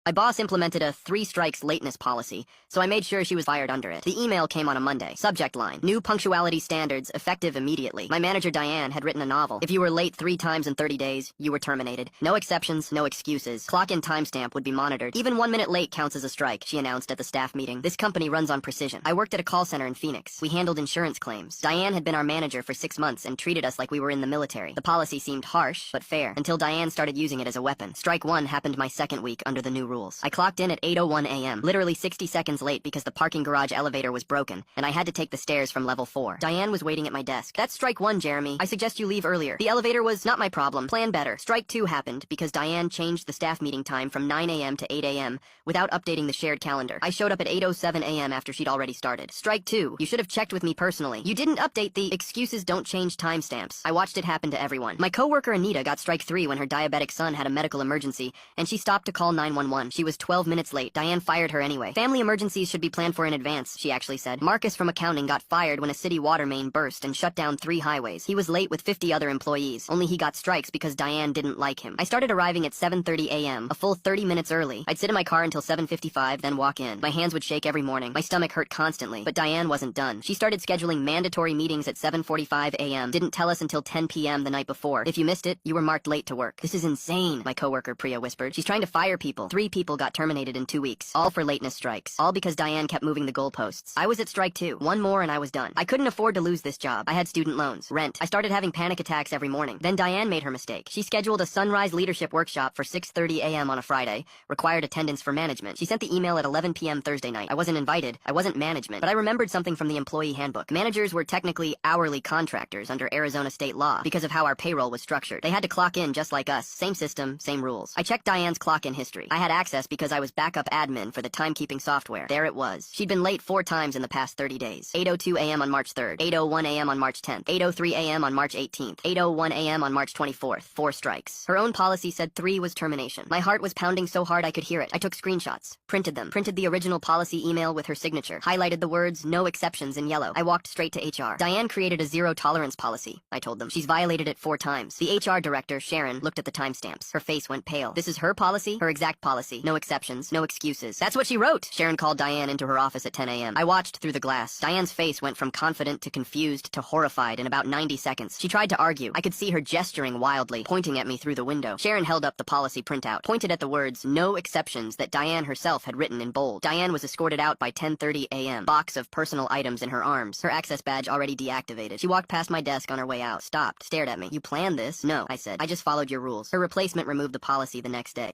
My boss implemented a 3 strikes lateness policy, so I made sure she was fired under it. The email came on a Monday. Subject line: new punctuality standards, effective immediately. My manager Diane had written a novel. If you were late 3 times in 30 days, you were terminated. No exceptions, no excuses. Clock-in timestamp would be monitored. Even 1 minute late counts as a strike, she announced at the staff meeting. This company runs on precision. I worked at a call center in Phoenix. We handled insurance claims. Diane had been our manager for 6 months and treated us like we were in the military. The policy seemed harsh, but fair, until Diane started using it as a weapon. Strike 1 happened my second week under the new rules. I clocked in at 8:01 a.m., literally 60 seconds late because the parking garage elevator was broken, and I had to take the stairs from level 4. Diane was waiting at my desk. That's strike 1, Jeremy. I suggest you leave earlier. The elevator was not my problem. Plan better. Strike 2 happened because Diane changed the staff meeting time from 9 a.m. to 8 a.m. without updating the shared calendar. I showed up at 8:07 a.m. after she'd already started. Strike 2. You should have checked with me personally. You didn't update the excuses don't change timestamps. I watched it happen to everyone. My coworker Anita got strike 3 when her diabetic son had a medical emergency, and she stopped to call 911. She was 12 minutes late. Diane fired her anyway. Family emergencies should be planned for in advance, she actually said. Marcus from accounting got fired when a city water main burst and shut down 3 highways. He was late with 50 other employees, only he got strikes because Diane didn't like him. I started arriving at 7:30 a.m., a full 30 minutes early. I'd sit in my car until 7:55, then walk in. My hands would shake every morning. My stomach hurt constantly, but Diane wasn't done. She started scheduling mandatory meetings at 7:45 a.m., didn't tell us until 10 p.m. the night before. If you missed it, you were marked late to work. This is insane, my coworker Priya whispered. She's trying to fire people. 3 people got terminated in 2 weeks, all for lateness strikes. All because Diane kept moving the goalposts. I was at strike 2. 1 more and I was done. I couldn't afford to lose this job. I had student loans, rent. I started having panic attacks every morning. Then Diane made her mistake. She scheduled a sunrise leadership workshop for 6:30 a.m. on a Friday, required attendance for management. She sent the email at 11 p.m. Thursday night. I wasn't invited. I wasn't management. But I remembered something from the employee handbook. Managers were technically hourly contractors under Arizona state law because of how our payroll was structured. They had to clock in just like us. Same system, same rules. I checked Diane's clock-in history. I had access because I was backup admin for the timekeeping software. There it was. She'd been late 4 times in the past 30 days. 8:02 a.m. on March 3rd, 8:01 a.m. on March 10th, 8:03 a.m. on March 18th, 8:01 a.m. on March 24th. 4 strikes. Her own policy said 3 was termination. My heart was pounding so hard I could hear it. I took screenshots, printed them, printed the original policy email with her signature, highlighted the words "no exceptions" in yellow. I walked straight to HR. Diane created a zero-tolerance policy, I told them. She's violated it 4 times. The HR director, Sharon, looked at the timestamps. Her face went pale. This is her policy? Her exact policy. No exceptions, no excuses. That's what she wrote! Sharon called Diane into her office at 10 a.m. I watched through the glass. Diane's face went from confident to confused to horrified in about 90 seconds. She tried to argue. I could see her gesturing wildly, pointing at me through the window. Sharon held up the policy printout, pointed at the words "no exceptions" that Diane herself had written in bold. Diane was escorted out by 10:30 a.m. Box of personal items in her arms. Her access badge already deactivated. She walked past my desk on her way out, stopped, stared at me. "You planned this?" "No," I said. "I just followed your rules." Her replacement removed the policy the next day.